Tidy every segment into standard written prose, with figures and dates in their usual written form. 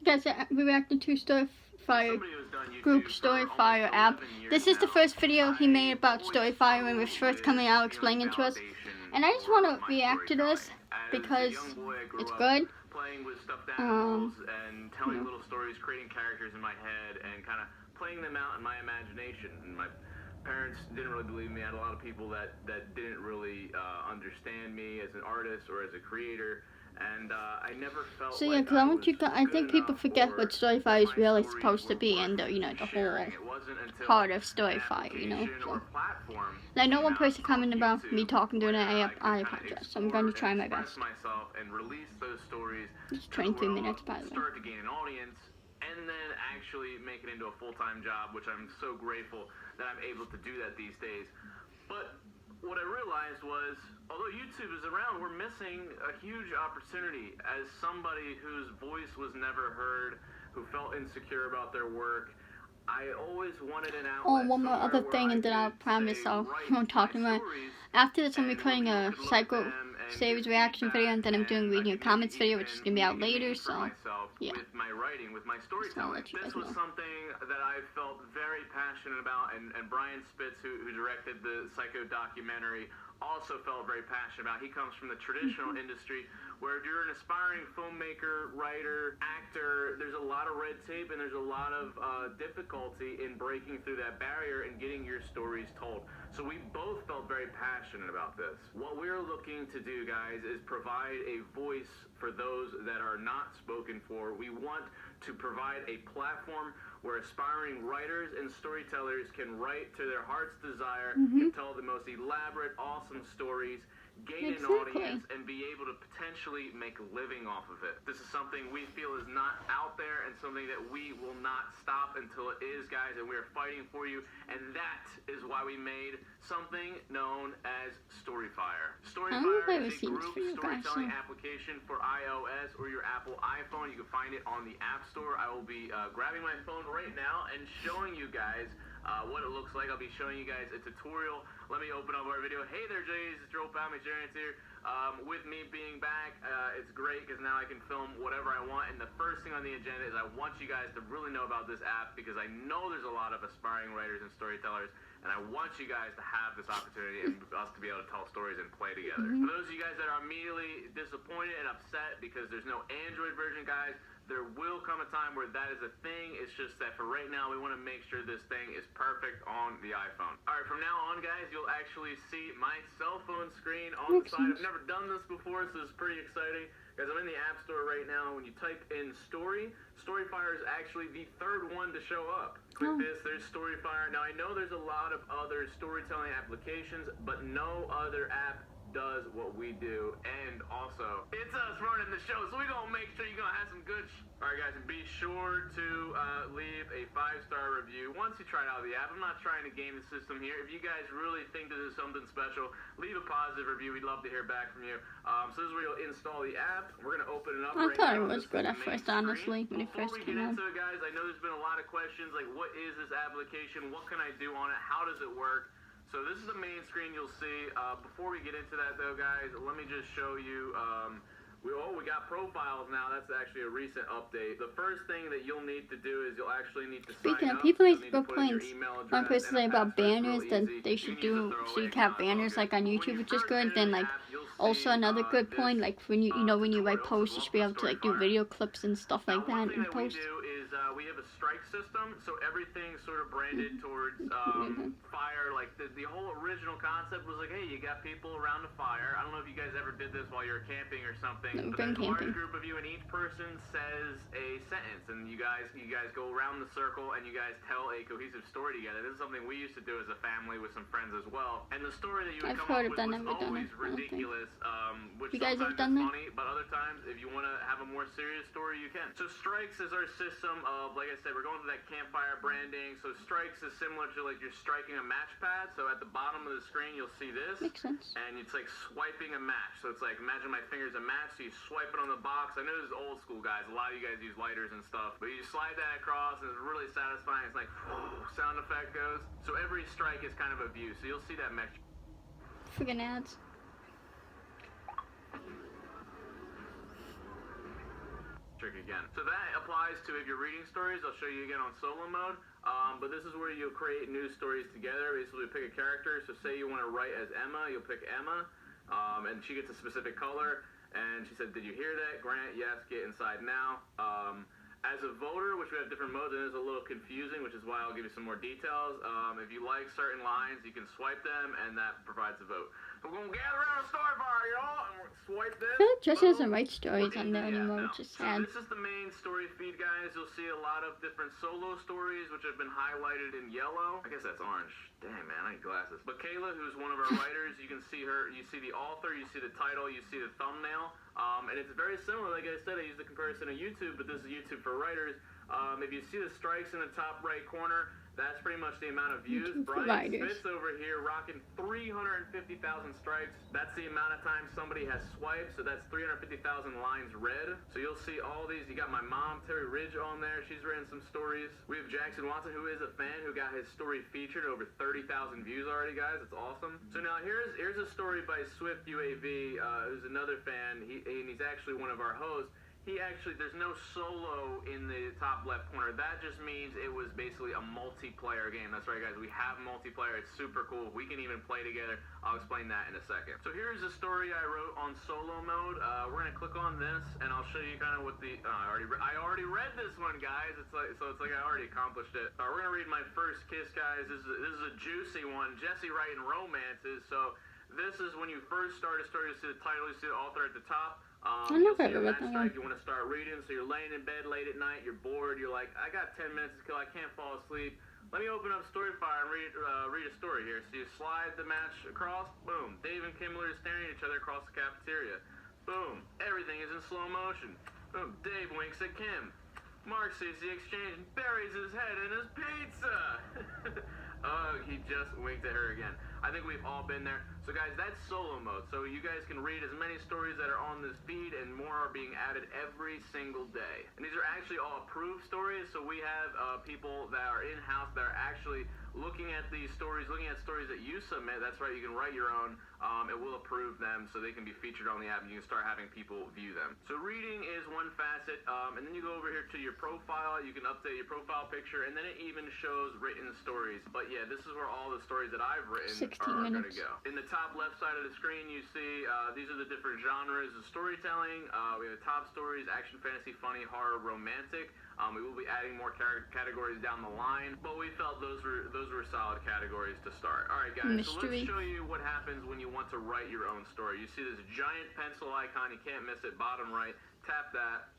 Guys, we reacted to Storyfire group Storyfire app. This is the first video he made about Storyfire when it was first coming out, explaining to us. And I just want to react to this because it's good. Playing with stuffed animals and telling little stories, creating characters in my head, and kind of playing them out in my imagination. And my parents didn't really believe me. I had a lot of people that didn't really understand me as an artist or as a creator. And I never felt so yeah, because I think people forget what Storyfire is really supposed to be, and you know, the whole part of Storyfire, you know. So. And I know one person commented about me talking during an AI podcast, so I'm going to try my best. It's 23 minutes, by the way. Start to gain an audience, and then actually make it into a full-time job, which I'm so grateful that I'm able to do that these days. But what I realized was, although YouTube is around, we're missing a huge opportunity. As somebody whose voice was never heard, who felt insecure about their work, I always wanted an outlet. Oh, one more other thing, and then I'll promise I won't talk about it. After this, I'm recording a Psycho Series reaction video, and then I'm doing reading your comments video, which is going to be out later, so yeah. With my writing, with my storytelling, this was something that I felt very passionate about, and Brian Spitz, who directed the Psycho documentary, also felt very passionate about. He comes from the traditional industry, where if you're an aspiring filmmaker, writer, actor, there's a lot of red tape and there's a lot of difficulty in breaking through that barrier and getting your stories told. So we both felt very passionate about this. What we're looking to do, guys, is provide a voice for those that are not spoken for. We want to provide a platform where aspiring writers and storytellers can write to their heart's desire, can tell the most elaborate, awesome stories, gain an audience, and be able to potentially make a living off of it. This is something we feel is not out there, and something that we will not stop until it is, guys, and we are fighting for you, and that is why we made something known as Storyfire. Storyfire is a group storytelling application for iOS or your Apple iPhone. You can find it on the App Store. I will be grabbing my phone right now and showing you guys what it looks like. I'll be showing you guys a tutorial. Let me open up our video. Hey there, Jays. It's Joel Palmejarians here. With me being back, it's great because now I can film whatever I want. And the first thing on the agenda is I want you guys to really know about this app, because I know there's a lot of aspiring writers and storytellers, and I want you guys to have this opportunity and us to be able to tell stories and play together. For those of you guys that are immediately disappointed and upset because there's no Android version, guys, there will come a time where that is a thing. It's just that for right now, we want to make sure this thing is perfect on the iPhone. All right, from now on, guys, you'll actually see my cell phone screen on the side. I've never done this before, so it's pretty exciting. Guys, I'm in the App Store right now. When you type in Storyfire is actually the third one to show up. Click this, there's Storyfire. Now, I know there's a lot of other storytelling applications, but no other app does what we do. And also, it's us running the show, so we're gonna make sure you're gonna have some good Alright, guys, and be sure to leave a 5-star review once you try out the app. I'm not trying to game the system here. If you guys really think this is something special, leave a positive review. We'd love to hear back from you. So this is where you'll install the app. We're gonna open it up right now. I thought it was good at first, honestly, when it first came out. Before we get into it, guys, I know there's been a lot of questions, like what is this application? What can I do on it? How does it work? So this is the main screen you'll see. Before we get into that, though, guys, let me just show you. We got profiles now. That's actually a recent update. The first thing that you'll need to do is you'll actually need to sign up. Speaking of, people make complaints. One person say about banners that they should do, so you can have banners like on YouTube, which is good. Then like also another good point, like when you when you write posts, you should be able to like do video clips and stuff like that in post. We have a strike system, so everything's sort of branded towards fire. Like the whole original concept was like, hey, you got people around a fire. I don't know if you guys ever did this while you were camping or something. But there's a large group of you, and each person says a sentence, and you guys go around the circle, and you guys tell a cohesive story together. This is something we used to do as a family with some friends as well. And the story that you would come up with was always ridiculous, which sometimes is funny, but other times, if you want to have a more serious story, you can. So strikes is our system of, like I said, we're going to that campfire branding. So strikes is similar to like you're striking a match pad. So at the bottom of the screen, you'll see this. Makes sense. And it's like swiping a match. So it's like, imagine my finger's a match, so you swipe it on the box. I know this is old school, guys. A lot of you guys use lighters and stuff. But you slide that across, and it's really satisfying. It's like, sound effect goes. So every strike is kind of a view. So you'll see that match. Friggin' ads. trick again. So that applies to if you're reading stories. I'll show you again on solo mode. But this is where you'll create new stories together. Basically, pick a character. So say you want to write as Emma, you'll pick Emma, and she gets a specific color. And she said, "Did you hear that? Grant, yes, get inside now." As a voter, which we have different modes, and it is a little confusing, which is why I'll give you some more details. If you like certain lines, you can swipe them, and that provides a vote. So we're gonna gather around a Storyfire, y'all, and we're gonna swipe this. I feel like Jesse doesn't write stories on there anymore, which is sad. So this is the main story feed, guys. You'll see a lot of different solo stories, which have been highlighted in yellow. I guess that's orange. Damn, man, I need glasses. But Kayla, who's one of our writers, you can see her. You see the author, you see the title, you see the thumbnail. And it's very similar. Like I said, I used the comparison of YouTube, but this is YouTube for writers. If you see the strikes in the top right corner, that's pretty much the amount of views. Brian Spitz over here rocking 350,000 strikes. That's the amount of time somebody has swiped, so that's 350,000 lines read. So you'll see all these. You got my mom, Terry Ridge, on there. She's written some stories. We have Jackson Watson, who is a fan, who got his story featured. Over 30,000 views already, guys. It's awesome. So now here's a story by Swift UAV, who's another fan, and he's actually one of our hosts. There's no solo in the top left corner. That just means it was basically a multiplayer game. That's right, guys. We have multiplayer. It's super cool. We can even play together. I'll explain that in a second. So here's a story I wrote on solo mode. We're gonna click on this, and I'll show you kind of what the. I already read this one, guys. It's like I already accomplished it. We're gonna read my first kiss, guys. This is a juicy one. Jesse writing romances. So this is when you first start a story. You see the title. You see the author at the top. I never read that one. You want to start reading, so you're laying in bed late at night, you're bored, you're like, I got 10 minutes to kill, I can't fall asleep. Let me open up Storyfire and read a story here. So you slide the match across, boom. Dave and Kimmler are staring at each other across the cafeteria. Boom. Everything is in slow motion. Boom. Dave winks at Kim. Mark sees the exchange and buries his head in his pizza. Oh, he just winked at her again. I think we've all been there. So guys, that's solo mode. So you guys can read as many stories that are on this feed, and more are being added every single day. And these are actually all approved stories. So we have people that are in-house that are actually looking at these stories, looking at stories that you submit. That's right, you can write your own. It will approve them so they can be featured on the app, and you can start having people view them. So reading is one facet, and then you go over here to your profile. You can update your profile picture, and then it even shows written stories. But yeah, this is where all the stories that I've written are going to go. In the top left side of the screen, you see these are the different genres of storytelling. We have top stories, action, fantasy, funny, horror, romantic. We will be adding more categories down the line, but we felt those were solid categories to start. All right, guys, so let's show you what happens when you want to write your own story. You see this giant pencil icon, you can't miss it, bottom right, tap that.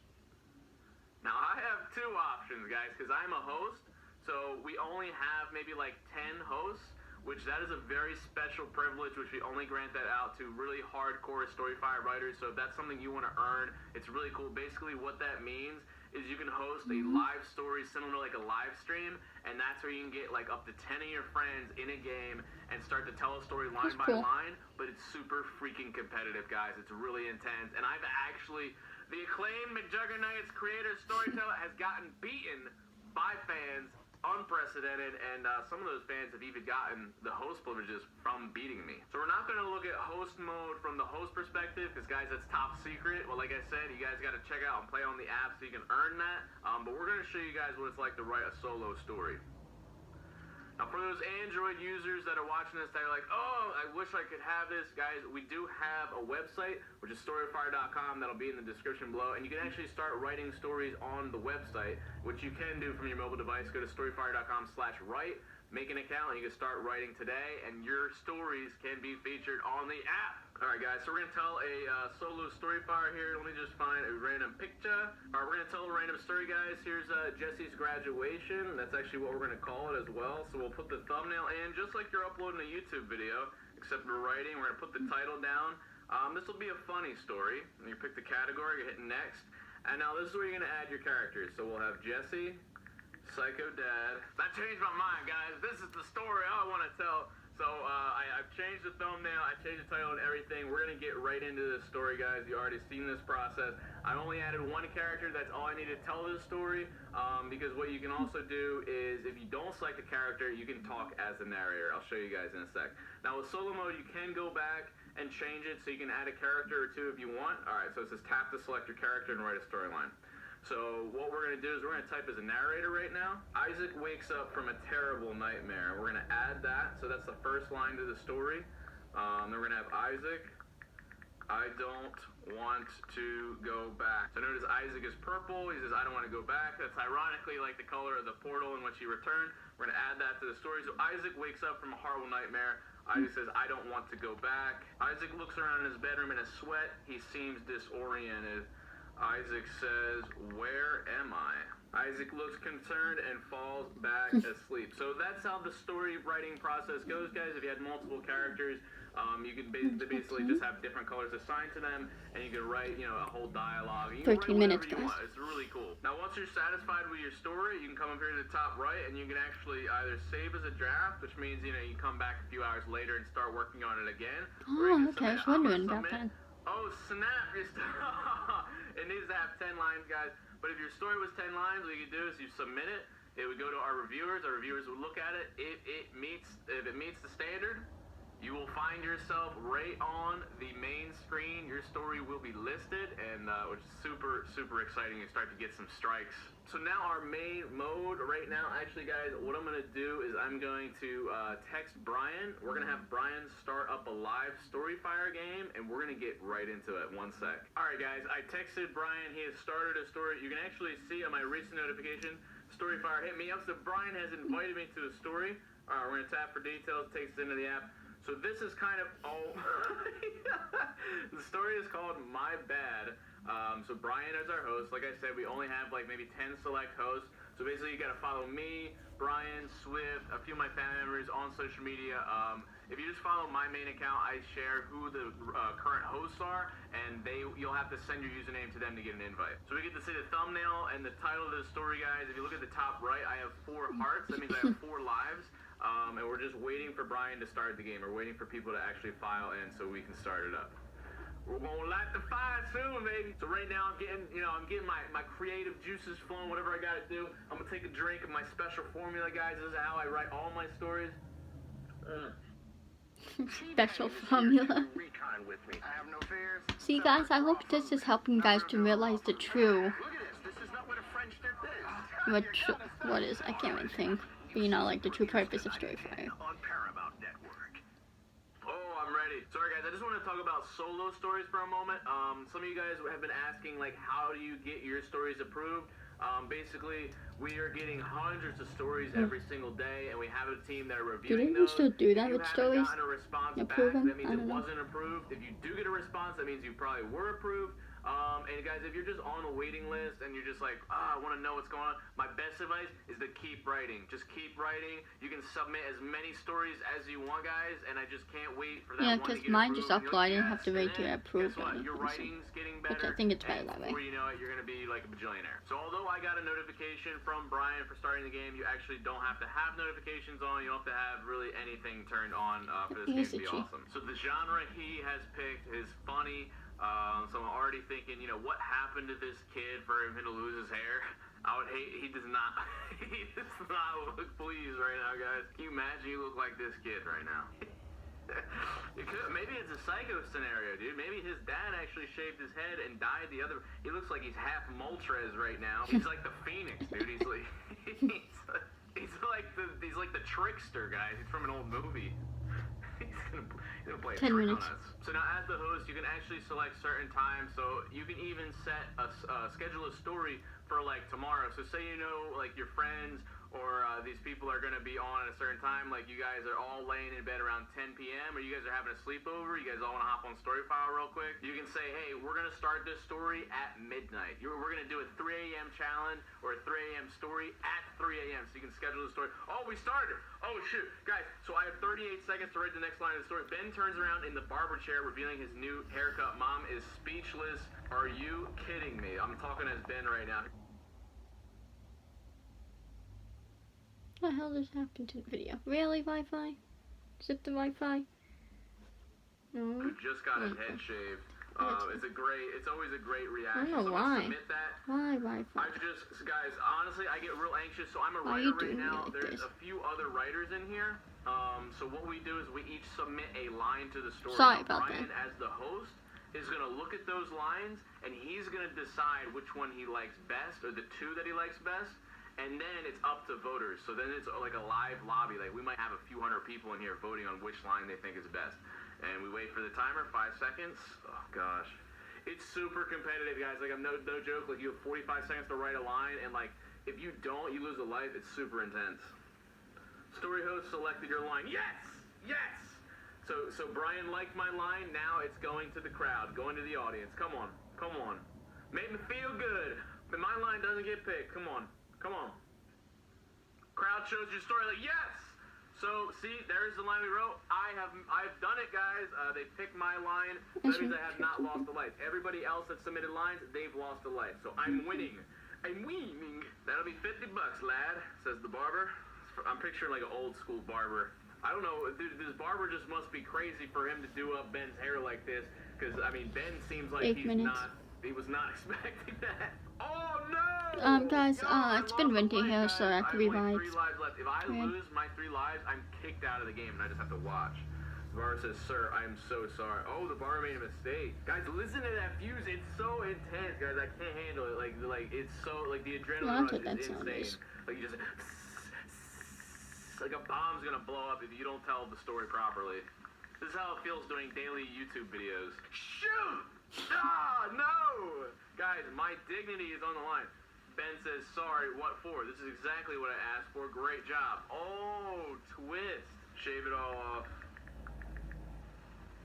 Now, I have two options, guys, because I'm a host, so we only have maybe like 10 hosts, which that is a very special privilege, which we only grant that out to really hardcore Storyfire writers. So if that's something you want to earn, it's really cool. Basically, what that means is you can host a live story similar to like a live stream, and that's where you can get like up to 10 of your friends in a game and start to tell a story line by line, but it's super freaking competitive, guys. It's really intense, and I've actually, the acclaimed McJuggernuggets creator storyteller has gotten beaten by fans, unprecedented, and some of those fans have even gotten the host privileges from beating me. So we're not going to look at host mode from the host perspective, because guys, that's top secret. Well, like I said, you guys got to check out and play on the app so you can earn that, but we're going to show you guys what it's like to write a solo story. Now, for those Android users that are watching this, they're like, oh, I wish I could have this. Guys, we do have a website, which is storyfire.com. That'll be in the description below. And you can actually start writing stories on the website, which you can do from your mobile device. Go to storyfire.com/write, make an account, and you can start writing today, and your stories can be featured on the app. All right, guys, so we're going to tell a solo Storyfire here. Let me just find a random picture. All right, we're going to tell a random story, guys. Here's Jesse's graduation. That's actually what we're going to call it as well. So we'll put the thumbnail in, just like you're uploading a YouTube video, except we're writing. We're going to put the title down. This will be a funny story. And you pick the category, you're hitting next. And now this is where you're going to add your characters. So we'll have Jesse, Psycho Dad. That changed my mind, guys. This is the story I want to tell. So I've changed the thumbnail, I changed the title and everything. We're going to get right into this story, guys. You already seen this process. I only added one character. That's all I need to tell this story, because what you can also do is if you don't select a character, you can talk as the narrator. I'll show you guys in a sec. Now with solo mode, you can go back and change it so you can add a character or two if you want. All right, so it says tap to select your character and write a storyline. So what we're going to do is we're going to type as a narrator right now. Isaac wakes up from a terrible nightmare. We're going to add that. So that's the first line to the story. Then we're going to have Isaac, I don't want to go back. So notice Isaac is purple. He says, I don't want to go back. That's ironically like the color of the portal in which he returned. We're going to add that to the story. So Isaac wakes up from a horrible nightmare. Isaac says, I don't want to go back. Isaac looks around in his bedroom in a sweat. He seems disoriented. Isaac says, where am I? Isaac looks concerned and falls back asleep. So that's how the story writing process goes, guys. If you had multiple characters, you could basically just have different colors assigned to them, and you can write, you know, a whole dialogue. You can 13 minutes, guys. It's really cool. Now, once you're satisfied with your story, you can come up here to the top right, and you can actually either save as a draft, which means, you know, you come back a few hours later and start working on it again. Oh, okay. I was wondering about that. Oh, snap. It needs to have 10 lines, guys. But if your story was 10 lines, what you could do is you submit it. It would go to our reviewers. Our reviewers would look at it. If it meets the standard, you will find yourself right on the main screen. Your story will be listed, and which is super, super exciting. You start to get some strikes. So now our main mode right now, actually, guys, what I'm going to do is I'm going to text Brian. We're going to have Brian start up a live Storyfire game, and we're going to get right into it. 1 sec. All right, guys, I texted Brian. He has started a story. You can actually see on my recent notification, Storyfire hit me up. So Brian has invited me to a story. All right, we're going to tap for details. Takes us into the app. So this is kind of, the story is called My Bad. So Brian is our host. Like I said, we only have like maybe 10 select hosts. So basically you got to follow me, Brian, Swift, a few of my family members on social media. If you just follow my main account, I share who the current hosts are, and you'll have to send your username to them to get an invite. So we get to see the thumbnail and the title of the story, guys. If you look at the top right, I have 4 hearts. That means I have 4 lives. And we're just waiting for Brian to start the game. We're waiting for people to actually file in so we can start it up. We're gonna light the fire soon, baby. So right now I'm getting my creative juices flowing, whatever I gotta do. I'm gonna take a drink of my special formula, guys. This is how I write all my stories. Special formula. See, guys, I hope this is helping you guys to realize the true. What is? I can't even think. But you know, like the true purpose of Storyfire. Sorry guys, I just want to talk about solo stories for a moment. Some of you guys have been asking, like, how do you get your stories approved? Basically, we are getting hundreds of stories every single day, and we have a team that are reviewing those. Do they still do that with stories? If you haven't gotten a response back, that means it wasn't approved. If you do get a response, that means you probably were approved. And guys, if you're just on a waiting list and you're just like, I want to know what's going on, my best advice is to keep writing. Just keep writing. You can submit as many stories as you want, guys, and I just can't wait for that one to get approved. Yeah, because mine just uploaded. I didn't have to wait to approve it. Your writing's getting better. Which I think it's better that way. Before you know it, you're going to be like a bajillionaire. So although I got a notification from Brian for starting the game, you actually don't have to have notifications on. You don't have to have really anything turned on for this game to be awesome. So the genre he has picked is funny. So I'm already thinking, you know, what happened to this kid for him to lose his hair? I would hate, he does not look pleased right now, guys. Can you imagine you look like this kid right now? Maybe it's a psycho scenario, dude. Maybe his dad actually shaved his head and dyed the other. He looks like he's half Moltres right now. He's like the Phoenix, dude. He's like the trickster guy. He's from an old movie. He's gonna play a 10 trick minutes. on us. So now as the host, you can actually select certain times. So you can even set schedule a story for like tomorrow. So say you know like your friends or these people are going to be on at a certain time, like you guys are all laying in bed around 10 p.m. or you guys are having a sleepover, you guys all want to hop on Storyfire real quick, you can say, hey, we're going to start this story at midnight. We're going to do a 3 a.m. challenge or a 3 a.m. story at 3 a.m. So you can schedule the story. Oh, we started. Oh, shoot. Guys, so I have 38 seconds to write the next line of the story. Ben turns around in the barber chair, revealing his new haircut. Mom is speechless. Are you kidding me? I'm talking as Ben right now. What the hell just happened to the video? Really, Wi-Fi? Zip the Wi-Fi? No. Who just got his head shaved. It's always a great reaction. I don't know why. Submit that. Why Wi-Fi? Guys, honestly, I get real anxious, so I'm a writer right now. There's a few other writers in here. So what we do is we each submit a line to the story. Sorry about Brian, that. as the host, is going to look at those lines, and he's going to decide which one he likes best, or the two that he likes best, and then it's up to voters. So then it's like a live lobby. Like, we might have a few hundred people in here voting on which line they think is best. And we wait for the timer, 5 seconds. Oh, gosh. It's super competitive, guys. Like, I'm no joke. Like, you have 45 seconds to write a line, and, like, if you don't, you lose a life. It's super intense. Story host selected your line. Yes! Yes! So Brian liked my line. Now it's going to the crowd, going to the audience. Come on. Come on. Make me feel good. But my line doesn't get picked. Come on. Come on. Crowd shows your story. Like, yes! So, see, there's the line we wrote. I've done it, guys. They picked my line. That means I have not lost a life. Everybody else that submitted lines, they've lost a life. So I'm winning. I'm winning. That'll be $50, lad, says the barber. I'm picturing like an old school barber. I don't know, dude, this barber just must be crazy for him to do up Ben's hair like this. Because, I mean, Ben seems like he was not expecting that. Oh, no! Guys, it's been windy here, so I could be right. 3 lives left. If I lose my 3 lives, I'm kicked out of the game, and I just have to watch. The barber says, sir, I'm so sorry. Oh, the barber made a mistake. Guys, listen to that fuse. It's so intense, guys. I can't handle it. Like it's so, like, the adrenaline rush is insane. Like, you just... Like a bomb's gonna blow up if you don't tell the story properly. This is how it feels doing daily YouTube videos. Shoot! Ah, no! Guys, my dignity is on the line. Ben says, sorry, what for? This is exactly what I asked for. Great job. Oh, twist. Shave it all off.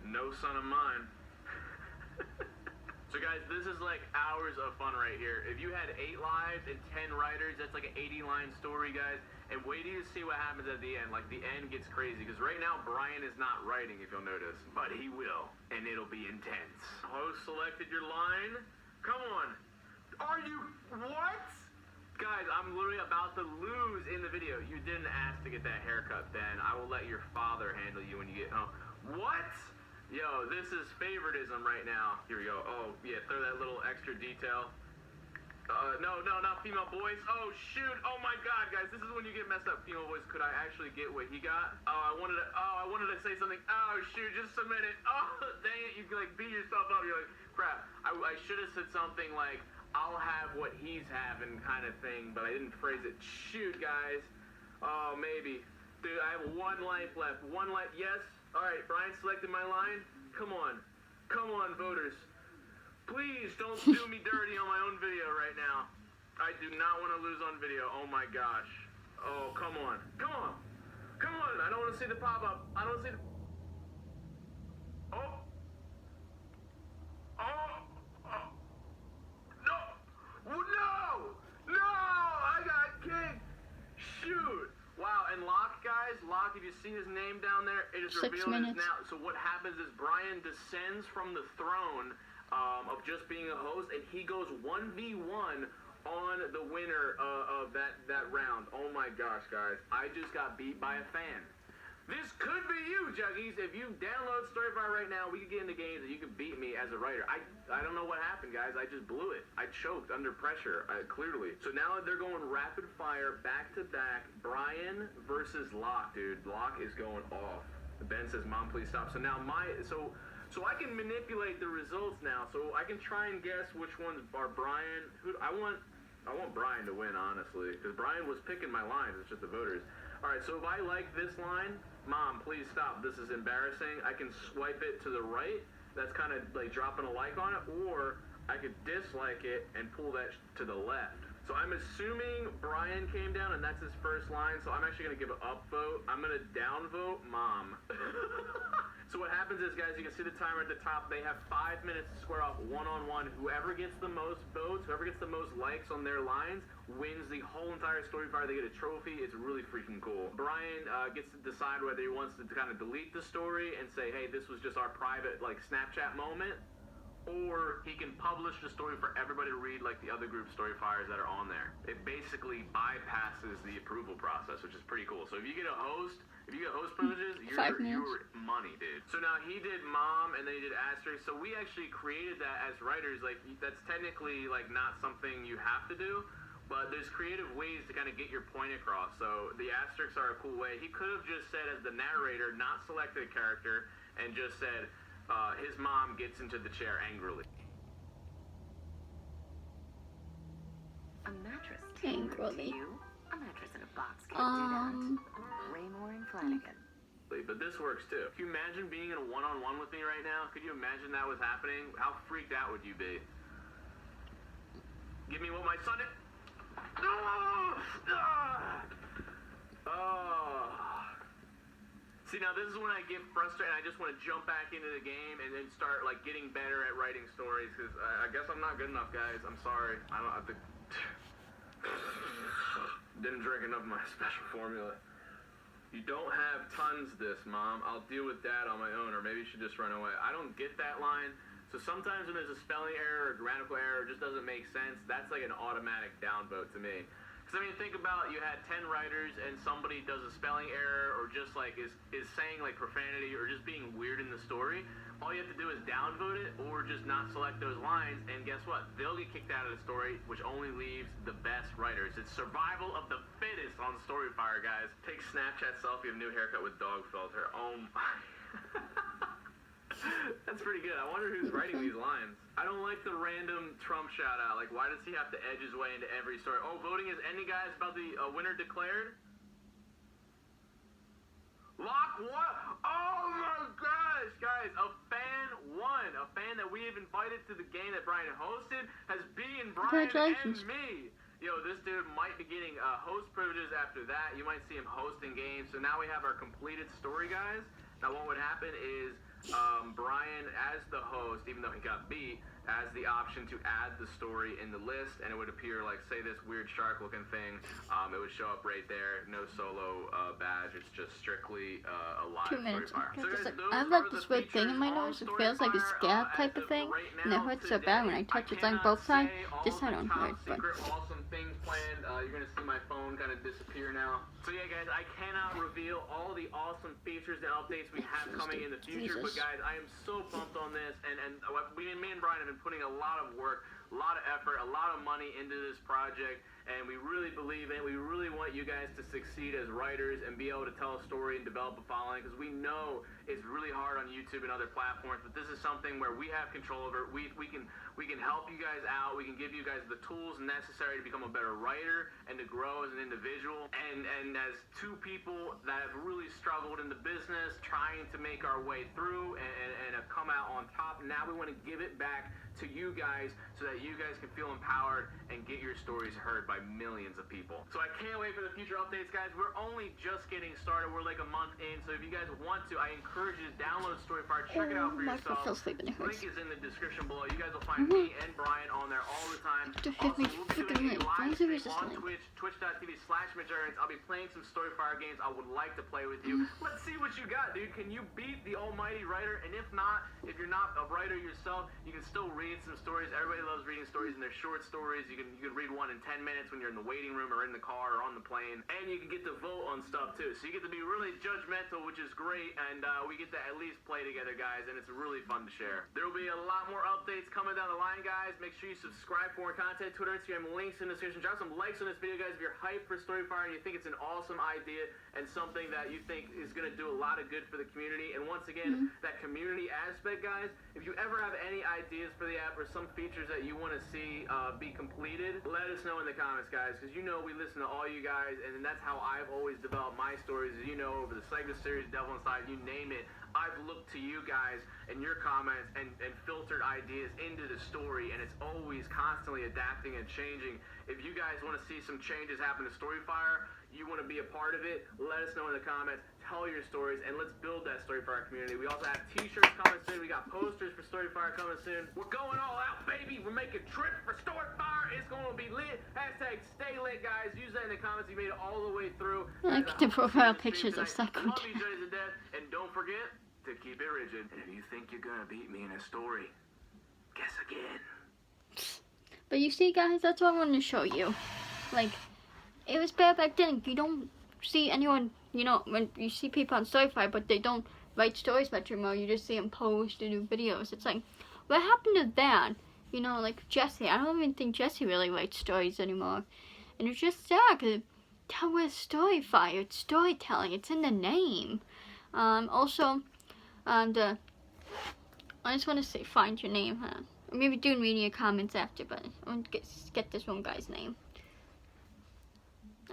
No son of mine. So guys, this is like hours of fun right here. If you had 8 lives and 10 writers, that's like an 80-line story, guys. And wait till you see what happens at the end. Like, the end gets crazy. Because right now, Brian is not writing, if you'll notice. But he will. And it'll be intense. Host selected your line. Come on. Are you... What? Guys, I'm literally about to lose in the video. You didn't ask to get that haircut, Ben. I will let your father handle you when you get home. What? Yo, this is favoritism right now. Here we go. Oh, yeah, throw that little extra detail. No, not female voice. Oh, shoot. Oh, my God, guys. This is when you get messed up. Female voice. Could I actually get what he got? Oh, I wanted to say something. Oh, shoot. Just submit it. Oh, dang it. You like beat yourself up. You're like, crap. I should have said something like, I'll have what he's having kind of thing, but I didn't phrase it. Shoot, guys. Oh, maybe. Dude, I have 1 life left. 1 life. Yes. All right. Brian selected my line. Come on. Come on, voters. Please don't do me dirty on my own video right now. I do not want to lose on video. Oh my gosh. Oh, come on. Come on. Come on. I don't want to see the pop-up. I don't see the... Oh. Oh. Oh. No. No. No. I got kicked. Shoot. Wow. And Locke, guys. Locke, if you see his name down there, it is revealed as now. So what happens is Brian descends from the throne of just being a host, and he goes 1v1 on the winner of that round. Oh my gosh, guys. I just got beat by a fan. This could be you, Juggies. If you download Storyfire right now, we could get into games and you can beat me as a writer. I don't know what happened, guys. I just blew it. I choked under pressure, clearly. So now they're going rapid fire, back-to-back. Brian versus Locke, dude. Locke is going off. Ben says, Mom, please stop. So now So I can manipulate the results now. So I can try and guess which ones are Brian. I want Brian to win, honestly, because Brian was picking my lines. It's just the voters. All right. So if I like this line, Mom, please stop. This is embarrassing. I can swipe it to the right. That's kind of like dropping a like on it, or I could dislike it and pull that to the left. So I'm assuming Brian came down, and that's his first line. So I'm actually gonna give an upvote. I'm gonna downvote Mom. So what happens is, guys, you can see the timer at the top. They have 5 minutes to square off one-on-one. Whoever gets the most votes, whoever gets the most likes on their lines, wins the whole entire Storyfire. They get a trophy. It's really freaking cool. Brian gets to decide whether he wants to kind of delete the story and say, hey, this was just our private, like, Snapchat moment, or he can publish the story for everybody to read, like the other group Storyfires that are on there. It basically bypasses the approval process, which is pretty cool. So if you get a host, if you get host privileges, you're money, dude. So now he did Mom, and then he did Asterisk. So we actually created that as writers. Like, that's technically, like, not something you have to do, but there's creative ways to kind of get your point across. So the asterisks are a cool way. He could have just said, as the narrator, not selected a character, and just said, his mom gets into the chair angrily. A mattress Angrily. to you. A mattress in a box can do that. Raymore and Flanagan. But this works too. Can you imagine being in a one-on-one with me right now? Could you imagine that was happening? How freaked out would you be? Give me what my son is. See, now this is when I get frustrated and I just want to jump back into the game and then start like getting better at writing stories, because I guess I'm not good enough, guys. I'm sorry. I think didn't drink enough of my special formula. You don't have tons this, Mom. I'll deal with that on my own, or maybe you should just run away. I don't get that line. So sometimes when there's a spelling error or grammatical error, it just doesn't make sense. That's like an automatic downvote to me. Because I mean, think about, you had 10 writers and somebody does a spelling error or just like is saying like profanity or just being weird in the story. All you have to do is downvote it or just not select those lines, and guess what? They'll get kicked out of the story, which only leaves the best writers. It's survival of the fittest on Storyfire, guys. Take Snapchat selfie of new haircut with dog filter. Oh my. That's pretty good. I wonder who's writing these lines. I don't like the random Trump shout out. Like, why does he have to edge his way into every story? Oh, voting is ending, guys, about the winner declared? Lock what? Oh my gosh, guys, a fan won. A fan that we have invited to the game that Brian hosted has beaten Brian and me. Yo, this dude might be getting host privileges after that. You might see him hosting games. So now we have our completed story, guys. Now what would happen is Brian, as the host, even though he got beat, has the option to add the story in the list, and it would appear like, say, this weird shark-looking thing. It would show up right there. No solo badge. It's just strictly a live 2 minutes. Storyfire. So guys, I have like this weird thing in my nose. It feels like a scab type of thing, and it hurts so bad when I touch it. It's on both sides. This side don't hurt, but. Awesome things planned. You're gonna see my phone kind of disappear now. So yeah, guys, I cannot reveal all the awesome features and updates we have coming in the future. But guys, I am so pumped on this, and me and Brian have been putting a lot of work, a lot of effort, a lot of money into this project, and we really believe in it. We really want you guys to succeed as writers and be able to tell a story and develop a following, because we know it's really hard on YouTube and other platforms, but this is something where we have control over it. We can help you guys out. We can give you guys the tools necessary to become a better writer and to grow as an individual. And as two people that have really struggled in the business, trying to make our way through and have come out on top, now we want to give it back to you guys so that you guys can feel empowered and get your stories heard by millions of people. So I can't wait for the future updates, guys. We're only just getting started. We're like a month in, so if you guys want to, I encourage you to download Storyfire, check it out for yourself. Link is in the description below. You guys will find me and Brian on there all the time. Also, we'll be doing a live stream on Twitch, twitch.tv/Majorance. I'll be playing some Storyfire games. I would like to play with you. Let's see what you got, dude. Can you beat the almighty writer? And if not, if you're not a writer yourself, you can still read some stories. Everybody loves reading stories, and they're short stories. You can read one in 10 minutes when you're in the waiting room or in the car or on the plane. And you can get to vote on stuff too. So you get to be really judgmental, which is great. And we get to at least play together, guys, and it's really fun to share. There will be a lot more updates coming down the line, guys. Make sure you subscribe for more content. Twitter, Instagram, links in the description. Drop some likes on this video, guys, if you're hyped for Storyfire and you think it's an awesome idea and something that you think is going to do a lot of good for the community. And once again, that community aspect, guys, if you ever have any ideas for the app or some features that you want to see be completed, let us know in the comments, guys, because you know we listen to all you guys, and that's how I've always developed my stories. As you know, over the Cycle series, Devil Inside, you name it, I've looked to you guys and your comments and filtered ideas into the story, and it's always constantly adapting and changing. If you guys want to see some changes happen to Storyfire, you want to be a part of it, let us know in the comments. Tell your stories, and let's build that Storyfire community. We also have t-shirts coming soon. We got posters for Storyfire coming soon. We're going all out, baby. We're making trips for Storyfire. It's going to be lit. Hashtag stay lit, guys. Use that in the comments. You made it all the way through. I like the profile pictures of Psycho. Love you guys to death, and don't forget to keep it rigid. And if you think you're going to beat me in a story, guess again. But you see, guys, that's what I wanted to show you. Like, it was bad back then. You don't see anyone, you know, when you see people on Storyfire, but they don't write stories much anymore. You just see them post and do videos. It's like, what happened to that? You know, like Jesse. I don't even think Jesse really writes stories anymore. And it's just sad, because that was Storyfire. It's storytelling. It's in the name. Also, I just want to say find your name, huh? Or maybe do reading your comments after, but I want to get this one guy's name.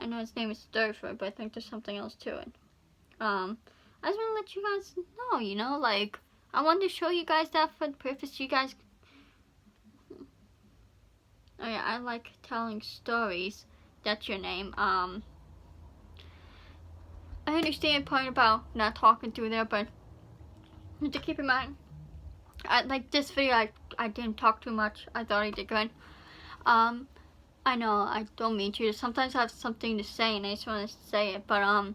I know his name is Storyfire, but I think there's something else to it. I just want to let you guys know, you know, like, I wanted to show you guys that for the purpose you guys... Oh yeah, I like telling stories. That's your name. I understand the point about not talking through there, but to keep in mind, like this video, I didn't talk too much. I thought I did good. I know I don't mean to. Sometimes I have something to say and I just want to say it, but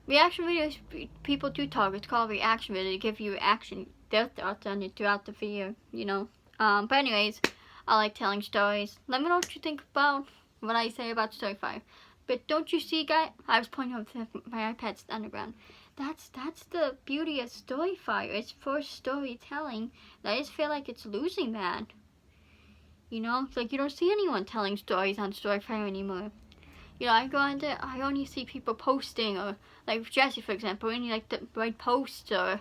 reaction videos, people do talk. It's called reaction video. They give you reaction, their thoughts on it throughout the video, you know. But anyways, I like telling stories. Let me know what you think about what I say about Storyfire. But don't you see, guys? I was pointing out my iPad's underground. That's the beauty of Storyfire. It's for storytelling. I just feel like it's losing that. You know, it's like you don't see anyone telling stories on Storyfire anymore. You know, I go on there, I only see people posting, or like Jesse, for example, when he like to write posts or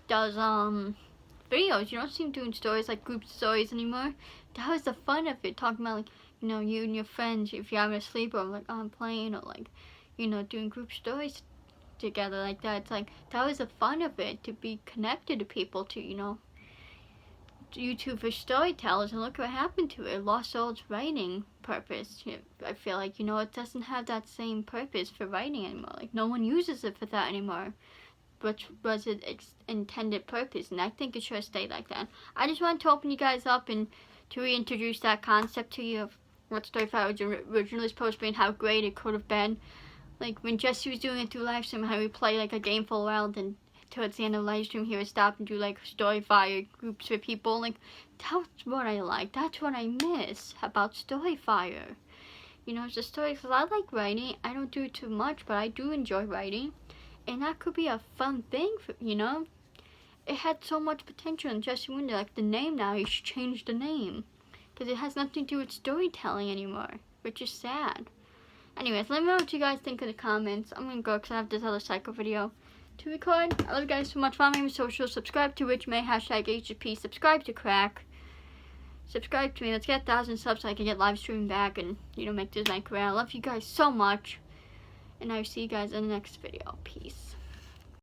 does videos. You don't see him doing stories like group stories anymore. That was the fun of it, talking about like, you know, you and your friends, if you're having a sleepover, like on a plane, or like, you know, doing group stories together like that. It's like, that was the fun of it, to be connected to people, to, you know, YouTube for storytellers, and look what happened to it. It lost all its writing purpose. I feel like, you know, it doesn't have that same purpose for writing anymore. Like, no one uses it for that anymore, which was its intended purpose, and I think it should stay like that. I just wanted to open you guys up and to reintroduce that concept to you of what Storyfire was originally supposed to be and how great it could have been. Like, when Jesse was doing it through live stream, how we play like a game for a while, and towards the end of the live stream he would stop and do like Storyfire groups for people. Like, that's what I like. That's what I miss about Storyfire. You know, it's a story, because I like writing. I don't do it too much, but I do enjoy writing. And that could be a fun thing, for, you know. It had so much potential, and Jesse Winder, like the name now, you should change the name. Because it has nothing to do with storytelling anymore, which is sad. Anyways, let me know what you guys think in the comments. I'm going to go because I have this other Psycho video to record. I love you guys so much. Follow me on social. Subscribe to Rich May, #HGP. Subscribe to Crack. Subscribe to me. Let's get 1,000 subs so I can get live streaming back and, you know, make this my career. I love you guys so much. And I will see you guys in the next video. Peace.